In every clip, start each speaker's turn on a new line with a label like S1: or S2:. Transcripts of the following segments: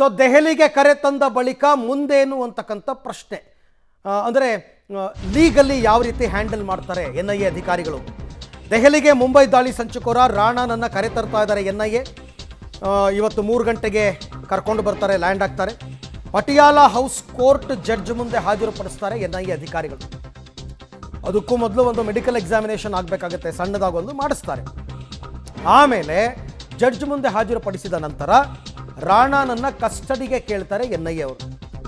S1: So ದೆಹಲಿಗೆ ಕರೆ ತಂದ ಬಳಿಕ ಮುಂದೇನು ಅಂತಕ್ಕಂಥ ಪ್ರಶ್ನೆ. ಅಂದರೆ ಲೀಗಲ್ಲಿ ಯಾವ ರೀತಿ ಹ್ಯಾಂಡಲ್ ಮಾಡ್ತಾರೆ NIA ಅಧಿಕಾರಿಗಳು. ದೆಹಲಿಗೆ ಮುಂಬೈ ದಾಳಿ ಸಂಚುಕೋರ ರಾಣಾನನ್ನು ಕರೆ ತರ್ತಾ ಇದ್ದಾರೆ NIA. ಇವತ್ತು 3 ಗಂಟೆಗೆ ಕರ್ಕೊಂಡು ಬರ್ತಾರೆ, ಲ್ಯಾಂಡ್ ಆಗ್ತಾರೆ. ಪಟಿಯಾಲಾ ಹೌಸ್ ಕೋರ್ಟ್ ಜಡ್ಜ್ ಮುಂದೆ ಹಾಜರುಪಡಿಸ್ತಾರೆ NIA ಅಧಿಕಾರಿಗಳು. ಅದಕ್ಕೂ ಮೊದಲು ಒಂದು ಮೆಡಿಕಲ್ ಎಕ್ಸಾಮಿನೇಷನ್ ಆಗಬೇಕಾಗುತ್ತೆ, ಸಣ್ಣದಾಗೊಂದು ಮಾಡಿಸ್ತಾರೆ. ಆಮೇಲೆ ಜಡ್ಜ್ ಮುಂದೆ ಹಾಜರುಪಡಿಸಿದ ನಂತರ ರಾಣಾನನ್ನ ಕಸ್ಟಡಿಗೆ ಕೇಳ್ತಾರೆ NIA ಅವರು.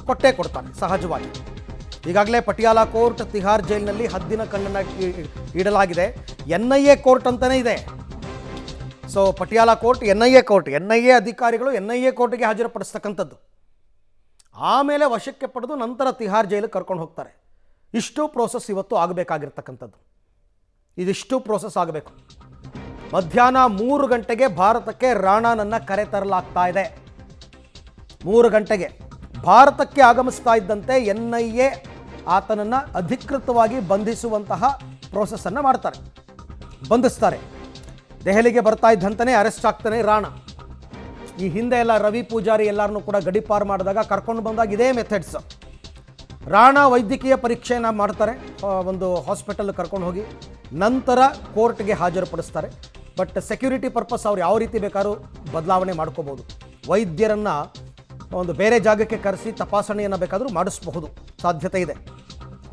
S1: ಕೊಟ್ಟೇ ಕೊಡ್ತಾರೆ ಸಹಜವಾಗಿ. ಈಗಾಗಲೇ ಪಟಿಯಾಲಾ ಕೋರ್ಟ್ ತಿಹಾರ್ ಜೈಲಿನಲ್ಲಿ ಹದ್ದಿನ ಕಣ್ಣನ್ನು ಇಡಲಾಗಿದೆ. NIA ಕೋರ್ಟ್ ಅಂತಲೇ ಇದೆ. ಸೊ ಪಟಿಯಾಲಾ ಕೋರ್ಟ್ NIA ಅಧಿಕಾರಿಗಳು NIA ಕೋರ್ಟ್ಗೆ ಹಾಜರುಪಡಿಸ್ತಕ್ಕಂಥದ್ದು. ಆಮೇಲೆ ವಶಕ್ಕೆ ಪಡೆದು ನಂತರ ತಿಹಾರ್ ಜೈಲಿಗೆ ಕರ್ಕೊಂಡು ಹೋಗ್ತಾರೆ. ಇಷ್ಟು ಪ್ರೋಸೆಸ್ ಇವತ್ತು ಆಗಬೇಕಾಗಿರ್ತಕ್ಕಂಥದ್ದು. ಇದಿಷ್ಟು ಪ್ರೋಸೆಸ್ ಆಗಬೇಕು. ಮಧ್ಯಾಹ್ನ 3 ಗಂಟೆಗೆ ಭಾರತಕ್ಕೆ ರಾಣಾನನ್ನು ಕರೆ ತರಲಾಗ್ತಾ ಇದೆ. 3 ಗಂಟೆಗೆ ಭಾರತಕ್ಕೆ ಆಗಮಿಸ್ತಾ ಇದ್ದಂತೆ NIA ಆತನನ್ನು ಅಧಿಕೃತವಾಗಿ ಬಂಧಿಸುವಂತಹ ಪ್ರೋಸೆಸ್ಸನ್ನು ಮಾಡ್ತಾರೆ, ಬಂಧಿಸ್ತಾರೆ. ದೆಹಲಿಗೆ ಬರ್ತಾ ಇದ್ದಂತನೇ ಅರೆಸ್ಟ್ ಆಗ್ತಾನೆ ರಾಣಾ. ಈ ಹಿಂದೆ ಎಲ್ಲ ರವಿ ಪೂಜಾರಿ ಎಲ್ಲರನ್ನೂ ಕೂಡ ಗಡಿಪಾರು ಮಾಡಿದಾಗ ಕರ್ಕೊಂಡು ಬಂದಾಗ ಇದೇ ಮೆಥಡ್ಸ್. ರಾಣಾ ವೈದ್ಯಕೀಯ ಪರೀಕ್ಷೆಯನ್ನು ಮಾಡ್ತಾರೆ, ಒಂದು ಹಾಸ್ಪಿಟಲ್ ಕರ್ಕೊಂಡು ಹೋಗಿ ನಂತರ ಕೋರ್ಟ್ಗೆ ಹಾಜರುಪಡಿಸ್ತಾರೆ. ಬಟ್ ಸೆಕ್ಯೂರಿಟಿ ಪರ್ಪಸ್ ಅವ್ರು ಯಾವ ರೀತಿ ಬೇಕಾದ್ರೂ ಬದಲಾವಣೆ ಮಾಡ್ಕೋಬೋದು. ವೈದ್ಯರನ್ನು ಒಂದು ಬೇರೆ ಜಾಗಕ್ಕೆ ಕರೆಸಿ ತಪಾಸಣೆಯನ್ನು ಬೇಕಾದರೂ ಮಾಡಿಸಬಹುದು, ಸಾಧ್ಯತೆ ಇದೆ.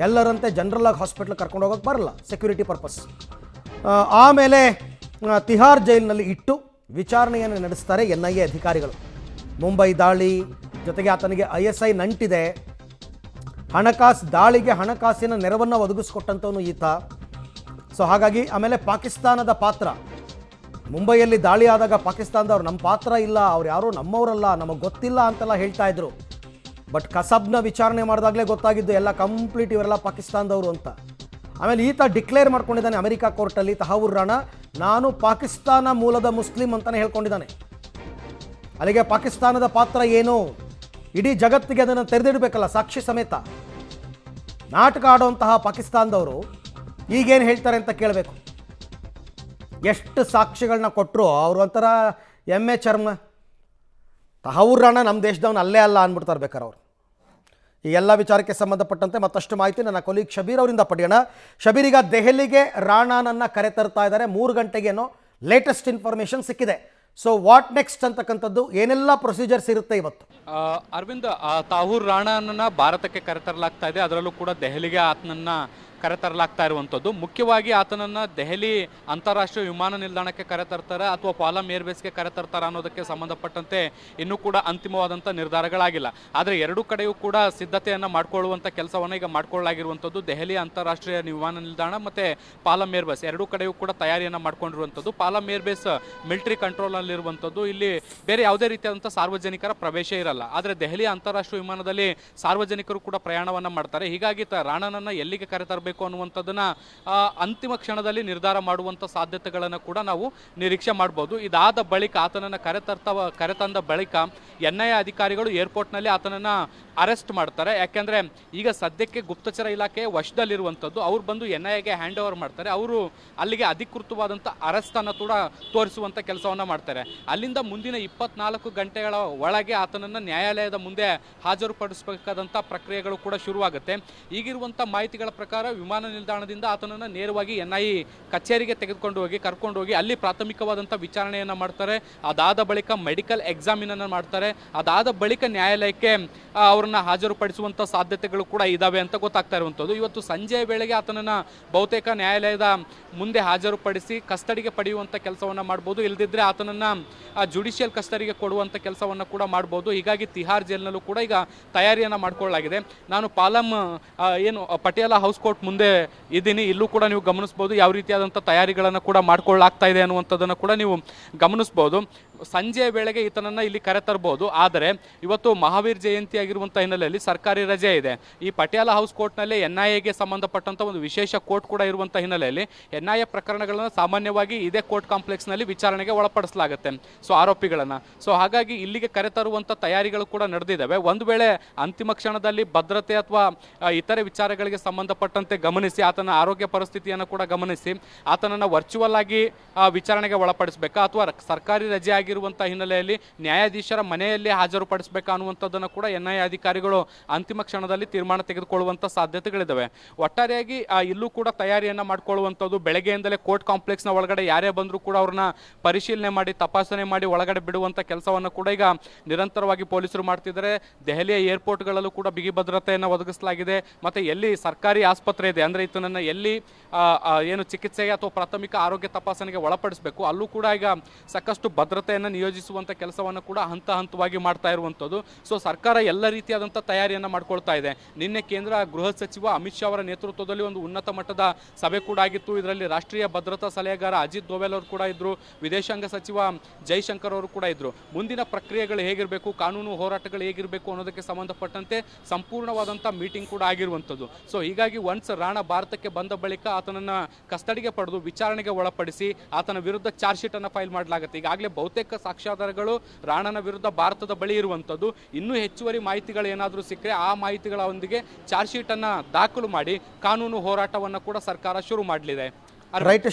S1: ಎಲ್ಲರಂತೆ ಜನರಲ್ ಆಗಿ ಹಾಸ್ಪಿಟ್ಲ್ ಕರ್ಕೊಂಡು ಹೋಗೋಕ್ಕೆ ಬರಲ್ಲ, ಸೆಕ್ಯೂರಿಟಿ ಪರ್ಪಸ್. ಆಮೇಲೆ ತಿಹಾರ್ ಜೈಲಿನಲ್ಲಿ ಇಟ್ಟು ವಿಚಾರಣೆಯನ್ನು ನಡೆಸ್ತಾರೆ NIA ಅಧಿಕಾರಿಗಳು. ಮುಂಬೈ ದಾಳಿ ಜೊತೆಗೆ ಆತನಿಗೆ ISI ನಂಟಿದೆ. ದಾಳಿಗೆ ಹಣಕಾಸಿನ ನೆರವನ್ನು ಒದಗಿಸ್ಕೊಟ್ಟಂಥವನು ಈತ. ಸೊ ಹಾಗಾಗಿ ಆಮೇಲೆ ಪಾಕಿಸ್ತಾನದ ಪಾತ್ರ, ಮುಂಬೈಯಲ್ಲಿ ದಾಳಿ ಆದಾಗ ಪಾಕಿಸ್ತಾನದವ್ರು ನಮ್ಮ ಪಾತ್ರ ಇಲ್ಲ, ಅವ್ರು ಯಾರೂ ನಮ್ಮವರಲ್ಲ, ನಮಗೆ ಗೊತ್ತಿಲ್ಲ ಅಂತೆಲ್ಲ ಹೇಳ್ತಾ ಇದ್ರು. ಬಟ್ ಕಸಬ್ನ ವಿಚಾರಣೆ ಮಾಡಿದಾಗಲೇ ಗೊತ್ತಾಗಿದ್ದು ಎಲ್ಲ ಕಂಪ್ಲೀಟ್ ಇವರೆಲ್ಲ ಪಾಕಿಸ್ತಾನದವರು ಅಂತ. ಆಮೇಲೆ ಈತ ಡಿಕ್ಲೇರ್ ಮಾಡ್ಕೊಂಡಿದ್ದಾನೆ ಅಮೆರಿಕಾ ಕೋರ್ಟಲ್ಲಿ, ತಹವೂರ್ ರಾಣಾ, ನಾನು ಪಾಕಿಸ್ತಾನ ಮೂಲದ ಮುಸ್ಲಿಂ ಅಂತಲೇ ಹೇಳ್ಕೊಂಡಿದ್ದಾನೆ. ಅಲ್ಲಿಗೆ ಪಾಕಿಸ್ತಾನದ ಪಾತ್ರ ಏನು, ಇಡೀ ಜಗತ್ತಿಗೆ ಅದನ್ನು ತೆರೆದಿಡಬೇಕಲ್ಲ ಸಾಕ್ಷಿ ಸಮೇತ. ನಾಟಕ ಆಡುವಂತಹ ಪಾಕಿಸ್ತಾನದವರು ಈಗೇನು ಹೇಳ್ತಾರೆ ಅಂತ ಕೇಳಬೇಕು. ಎಷ್ಟು ಸಾಕ್ಷಿಗಳನ್ನ ಕೊಟ್ಟರು ಅವರು ಒಂಥರ ಎಮ್ಮೆ ಚರ್ಮ. ತಹವೂರ್ ರಾಣಾ ನಮ್ಮ ದೇಶದವನು ಅಲ್ಲೇ ಅಲ್ಲ ಅಂದ್ಬಿಡ್ತಾರೆ ಬೇಕಾರೆ ಅವರು. ಈ ಎಲ್ಲ ವಿಚಾರಕ್ಕೆ ಸಂಬಂಧಪಟ್ಟಂತೆ ಮತ್ತಷ್ಟು ಮಾಹಿತಿ ನನ್ನ ಕೊಲೀಗ್ ಶಬೀರ್ ಅವರಿಂದ ಪಡೆಯೋಣ. ಶಬೀರ್, ಈಗ ದೆಹಲಿಗೆ ರಾಣಾನನ್ನು ಕರೆತರ್ತಾ ಇದ್ದಾರೆ, 3 ಗಂಟೆಗೇನೋ ಲೇಟೆಸ್ಟ್ ಇನ್ಫಾರ್ಮೇಷನ್ ಸಿಕ್ಕಿದೆ. ಸೊ ವಾಟ್ ನೆಕ್ಸ್ಟ್ ಅಂತಕ್ಕಂಥದ್ದು ಏನೆಲ್ಲ ಪ್ರೊಸೀಜರ್ಸ್ ಇರುತ್ತೆ ಇವತ್ತು?
S2: ಅರವಿಂದ್, ತಾಹೂರ್ ರಾಣಾನನ್ನ ಭಾರತಕ್ಕೆ ಕರೆತರಲಾಗ್ತಾ ಇದೆ. ಅದರಲ್ಲೂ ಕೂಡ ದೆಹಲಿಗೆ ಆತನನ್ನ ಕರೆತರಲಾಗ್ತಾ ಇರುವಂಥದ್ದು. ಮುಖ್ಯವಾಗಿ ಆತನನ್ನು ದೆಹಲಿ ಅಂತಾರಾಷ್ಟ್ರೀಯ ವಿಮಾನ ನಿಲ್ದಾಣಕ್ಕೆ ಕರೆತರ್ತಾರೆ ಅಥವಾ ಪಾಲಂ ಏರ್ಬೇಸ್ಗೆ ಕರೆತರ್ತಾರೆ ಅನ್ನೋದಕ್ಕೆ ಸಂಬಂಧಪಟ್ಟಂತೆ ಇನ್ನೂ ಕೂಡ ಅಂತಿಮವಾದಂಥ ನಿರ್ಧಾರಗಳಾಗಿಲ್ಲ. ಆದರೆ ಎರಡೂ ಕಡೆಯೂ ಕೂಡ ಸಿದ್ಧತೆಯನ್ನು ಮಾಡಿಕೊಳ್ಳುವಂಥ ಕೆಲಸವನ್ನು ಈಗ ಮಾಡಿಕೊಳ್ಳಲಾಗಿರುವಂಥದ್ದು. ದೆಹಲಿ ಅಂತಾರಾಷ್ಟ್ರೀಯ ವಿಮಾನ ನಿಲ್ದಾಣ ಮತ್ತು ಪಾಲಂ ಏರ್ಬೇಸ್ ಎರಡೂ ಕಡೆಯೂ ಕೂಡ ತಯಾರಿಯನ್ನು ಮಾಡ್ಕೊಂಡಿರುವಂಥದ್ದು. Palam airbase military ಕಂಟ್ರೋಲಲ್ಲಿರುವಂಥದ್ದು. ಇಲ್ಲಿ ಬೇರೆ ಯಾವುದೇ ರೀತಿಯಾದಂಥ ಸಾರ್ವಜನಿಕರ ಪ್ರವೇಶ ಇರಲ್ಲ. ಆದರೆ ದೆಹಲಿ ಅಂತಾರಾಷ್ಟ್ರೀಯ ವಿಮಾನದಲ್ಲಿ ಸಾರ್ವಜನಿಕರು ಕೂಡ ಪ್ರಯಾಣವನ್ನು ಮಾಡ್ತಾರೆ. ಹೀಗಾಗಿ ರಾಣಾನನ್ನು ಎಲ್ಲಿಗೆ ಕರೆತರಬೇಕು ಅನ್ನುವಂಥದ್ದನ್ನ ಅಂತಿಮ ಕ್ಷಣದಲ್ಲಿ ನಿರ್ಧಾರ ಮಾಡುವಂಥ ಸಾಧ್ಯತೆಗಳನ್ನು ಕೂಡ ನಾವು ನಿರೀಕ್ಷೆ ಮಾಡ್ಬೋದು. ಇದಾದ ಬಳಿಕ ಆತನನ್ನು ಕರೆತಂದ ಬಳಿಕ NIA ಅಧಿಕಾರಿಗಳು ಏರ್ಪೋರ್ಟ್ನಲ್ಲಿ ಆತನನ್ನು ಅರೆಸ್ಟ್ ಮಾಡ್ತಾರೆ. ಯಾಕೆಂದರೆ ಈಗ ಸದ್ಯಕ್ಕೆ ಗುಪ್ತಚರ ಇಲಾಖೆ ವಶದಲ್ಲಿರುವಂಥದ್ದು. ಅವ್ರು ಬಂದು NIAಗೆ ಹ್ಯಾಂಡ್ ಓವರ್ ಮಾಡ್ತಾರೆ. ಅವರು ಅಲ್ಲಿಗೆ ಅಧಿಕೃತವಾದಂಥ ಅರೆಸ್ಟನ್ನು ಕೂಡ ತೋರಿಸುವಂಥ ಕೆಲಸವನ್ನು ಮಾಡ್ತಾರೆ. ಅಲ್ಲಿಂದ ಮುಂದಿನ 24 ಗಂಟೆಗಳ ಒಳಗೆ ಆತನನ್ನು ನ್ಯಾಯಾಲಯದ ಮುಂದೆ ಹಾಜರುಪಡಿಸಬೇಕಾದಂಥ ಪ್ರಕ್ರಿಯೆಗಳು ಕೂಡ ಶುರುವಾಗುತ್ತೆ. ಈಗಿರುವಂಥ ಮಾಹಿತಿಗಳ ಪ್ರಕಾರ ವಿಮಾನ ನಿಲ್ದಾಣದಿಂದ ಆತನನ್ನು ನೇರವಾಗಿ NIA ಕಚೇರಿಗೆ ಕರ್ಕೊಂಡು ಹೋಗಿ ಅಲ್ಲಿ ಪ್ರಾಥಮಿಕವಾದಂಥ ವಿಚಾರಣೆಯನ್ನು ಮಾಡ್ತಾರೆ. ಅದಾದ ಬಳಿಕ ಮೆಡಿಕಲ್ ಎಕ್ಸಾಮಿನನ್ನು ಮಾಡ್ತಾರೆ. ಅದಾದ ಬಳಿಕ ನ್ಯಾಯಾಲಯಕ್ಕೆ ಅವರನ್ನು ಹಾಜರುಪಡಿಸುವಂಥ ಸಾಧ್ಯತೆಗಳು ಕೂಡ ಇದ್ದಾವೆ ಅಂತ ಗೊತ್ತಾಗ್ತಾ ಇರುವಂಥದ್ದು. ಇವತ್ತು ಸಂಜೆಯ ವೇಳೆಗೆ ಆತನನ್ನು ಬಹುತೇಕ ನ್ಯಾಯಾಲಯದ ಮುಂದೆ ಹಾಜರುಪಡಿಸಿ ಕಸ್ಟಡಿಗೆ ಪಡೆಯುವಂಥ ಕೆಲಸವನ್ನು ಮಾಡ್ಬೋದು. ಇಲ್ಲದಿದ್ದರೆ ಆತನನ್ನು ಜುಡಿಷಿಯಲ್ ಕಸ್ಟಡಿಗೆ ಕೊಡುವಂಥ ಕೆಲಸವನ್ನು ಕೂಡ ಮಾಡ್ಬೋದು. ಹೀಗಾಗಿ ತಿಹಾರ್ ಜೈಲಿನಲ್ಲೂ ಕೂಡ ಈಗ ತಯಾರಿಯನ್ನು ಮಾಡಿಕೊಳ್ಳಲಾಗಿದೆ. ನಾನು ಪಟಿಯಾಲಾ ಹೌಸ್ ಕೋರ್ಟ್ ಮುಂದೆ ಇದ್ದೀನಿ. ಇಲ್ಲೂ ಕೂಡ ನೀವು ಗಮನಿಸ್ಬೋದು ಯಾವ ರೀತಿಯಾದಂಥ ತಯಾರಿಗಳನ್ನು ಕೂಡ ಮಾಡಿಕೊಳ್ಳಲಾಗ್ತಾ ಇದೆ ಅನ್ನುವಂಥದ್ದನ್ನು ಕೂಡ ನೀವು ಗಮನಿಸ್ಬೋದು. ಸಂಜೆಯ ವೇಳೆಗೆ ಈತನನ್ನು ಇಲ್ಲಿ ಕರೆತರಬಹುದು. ಆದರೆ ಇವತ್ತು ಮಹಾವೀರ್ ಜಯಂತಿ ಆಗಿರುವಂಥ ಹಿನ್ನೆಲೆಯಲ್ಲಿ ಸರ್ಕಾರಿ ರಜೆ ಇದೆ. ಈ ಪಟಿಯಾಲಾ ಹೌಸ್ ಕೋರ್ಟ್ನಲ್ಲಿ NIAಗೆ ಸಂಬಂಧಪಟ್ಟಂಥ ಒಂದು ವಿಶೇಷ ಕೋರ್ಟ್ ಕೂಡ ಇರುವಂಥ ಹಿನ್ನೆಲೆಯಲ್ಲಿ NIA ಪ್ರಕರಣಗಳನ್ನು ಸಾಮಾನ್ಯವಾಗಿ ಇದೇ ಕೋರ್ಟ್ ಕಾಂಪ್ಲೆಕ್ಸ್ನಲ್ಲಿ ವಿಚಾರಣೆಗೆ ಒಳಪಡಿಸಲಾಗುತ್ತೆ. ಸೊ ಆರೋಪಿಗಳನ್ನು. ಸೊ ಹಾಗಾಗಿ ಇಲ್ಲಿಗೆ ಕರೆತರುವಂಥ ತಯಾರಿಗಳು ಕೂಡ ನಡೆದಿದ್ದಾವೆ. ಒಂದು ವೇಳೆ ಅಂತಿಮ ಕ್ಷಣದಲ್ಲಿ ಭದ್ರತೆ ಅಥವಾ ಇತರೆ ವಿಚಾರಗಳಿಗೆ ಸಂಬಂಧಪಟ್ಟಂತೆ ಗಮನಿಸಿ ಆತನ ಆರೋಗ್ಯ ಪರಿಸ್ಥಿತಿಯನ್ನು ಕೂಡ ಗಮನಿಸಿ ಆತನನ್ನು ವರ್ಚುವಲ್ ಆಗಿ ವಿಚಾರಣೆಗೆ ಒಳಪಡಿಸಬೇಕಾ ಅಥವಾ ಸರ್ಕಾರಿ ರಜೆ ಆಗಿರುವಂಥ ಹಿನ್ನೆಲೆಯಲ್ಲಿ ನ್ಯಾಯಾಧೀಶರ ಮನೆಯಲ್ಲಿ ಹಾಜರುಪಡಿಸಬೇಕಾ ಅನ್ನುವಂಥದ್ದನ್ನು ಕೂಡ NIA ಅಧಿಕಾರಿಗಳು ಅಂತಿಮ ಕ್ಷಣದಲ್ಲಿ ತೀರ್ಮಾನ ತೆಗೆದುಕೊಳ್ಳುವಂಥ ಸಾಧ್ಯತೆಗಳಿದ್ದಾವೆ. ಒಟ್ಟಾರೆಯಾಗಿ ಇಲ್ಲೂ ಕೂಡ ತಯಾರಿಯನ್ನು ಮಾಡಿಕೊಳ್ಳುವಂಥದ್ದು, ಬೆಳಗ್ಗೆಯಿಂದಲೇ ಕೋರ್ಟ್ ಕಾಂಪ್ಲೆಕ್ಸ್ನ ಒಳಗಡೆ ಯಾರೇ ಬಂದರೂ ಕೂಡ ಅವ್ರನ್ನ ಪರಿಶೀಲನೆ ಮಾಡಿ ತಪಾಸಣೆ ಮಾಡಿ ಒಳಗಡೆ ಬಿಡುವಂಥ ಕೆಲಸವನ್ನು ಕೂಡ ಈಗ ನಿರಂತರವಾಗಿ ಪೊಲೀಸರು ಮಾಡ್ತಿದ್ದಾರೆ. ದೆಹಲಿಯ ಏರ್ಪೋರ್ಟ್ಗಳಲ್ಲೂ ಕೂಡ ಬಿಗಿ ಭದ್ರತೆಯನ್ನು ಒದಗಿಸಲಾಗಿದೆ. ಮತ್ತು ಎಲ್ಲಿ ಸರ್ಕಾರಿ ಆಸ್ಪತ್ರೆ ಇದೆ ಅಂದರೆ ಈತನನ್ನು ಎಲ್ಲಿ ಏನು ಚಿಕಿತ್ಸೆಗೆ ಅಥವಾ ಪ್ರಾಥಮಿಕ ಆರೋಗ್ಯ ತಪಾಸಣೆಗೆ ಒಳಪಡಿಸಬೇಕು ಅಲ್ಲೂ ಕೂಡ ಈಗ ಸಾಕಷ್ಟು ಭದ್ರತೆಯನ್ನು ನಿಯೋಜಿಸುವಂಥ ಕೆಲಸವನ್ನು ಕೂಡ ಹಂತವಾಗಿ ಮಾಡ್ತಾ ಇರುವಂಥದ್ದು. ಸೊ ಸರ್ಕಾರ ಎಲ್ಲ ರೀತಿಯಾದಂಥ ತಯಾರಿಯನ್ನು ಮಾಡ್ಕೊಳ್ತಾ ಇದೆ. ನಿನ್ನೆ ಕೇಂದ್ರ ಗೃಹ ಸಚಿವ ಅಮಿತ್ ಶಾ ಅವರ ನೇತೃತ್ವದಲ್ಲಿ ಒಂದು ಉನ್ನತ ಮಟ್ಟದ ಸಭೆ ಕೂಡ ಆಗಿತ್ತು. ಇದರಲ್ಲಿ ರಾಷ್ಟ್ರೀಯ ಭದ್ರತಾ ಸಲಹೆಗಾರ ಅಜಿತ್ ದೋವಲ್ ಅವರು ಕೂಡ ಇದ್ದರು, ವಿದೇಶಾಂಗ ಸಚಿವ ಜೈಶಂಕರ್ ಅವರು ಕೂಡ ಇದ್ದರು. ಮುಂದಿನ ಪ್ರಕ್ರಿಯೆಗಳು ಹೇಗಿರಬೇಕು, ಕಾನೂನು ಹೋರಾಟಗಳು ಹೇಗಿರಬೇಕು ಅನ್ನೋದಕ್ಕೆ ಸಂಬಂಧಪಟ್ಟಂತೆ ಸಂಪೂರ್ಣವಾದಂಥ ಮೀಟಿಂಗ್ ಕೂಡ ಆಗಿರುವಂಥದ್ದು. ಸೊ ಹೀಗಾಗಿ ಒನ್ಸ್ ರಾಣಾ ಭಾರತಕ್ಕೆ ಬಂದ ಬಳಿಕ ಆತನನ್ನು ಕಸ್ಟಡಿಗೆ ಪಡೆದು ವಿಚಾರಣೆಗೆ ಒಳಪಡಿಸಿ ಆತನ ವಿರುದ್ಧ ಚಾರ್ಜ್ ಶೀಟ್ ಅನ್ನು ಫೈಲ್ ಮಾಡಲಾಗುತ್ತೆ. ಈಗಾಗಲೇ ಬಹುತೇಕ ಸಾಕ್ಷ್ಯಾಧಾರಗಳು ರಾಣಾನ ವಿರುದ್ಧ ಭಾರತದ ಬಳಿ ಇರುವಂಥದ್ದು. ಇನ್ನೂ ಹೆಚ್ಚುವರಿ ಮಾಹಿತಿಗಳು ಏನಾದರೂ ಸಿಕ್ಕರೆ ಆ ಮಾಹಿತಿಗಳೊಂದಿಗೆ ಚಾರ್ಜ್ ಶೀಟ್ ಅನ್ನು ದಾಖಲು ಮಾಡಿ ಕಾನೂನು ಹೋರಾಟವನ್ನು ಕೂಡ ಸರ್ಕಾರ ಶುರು ಮಾಡಲಿದೆ.
S1: ರೈಟ್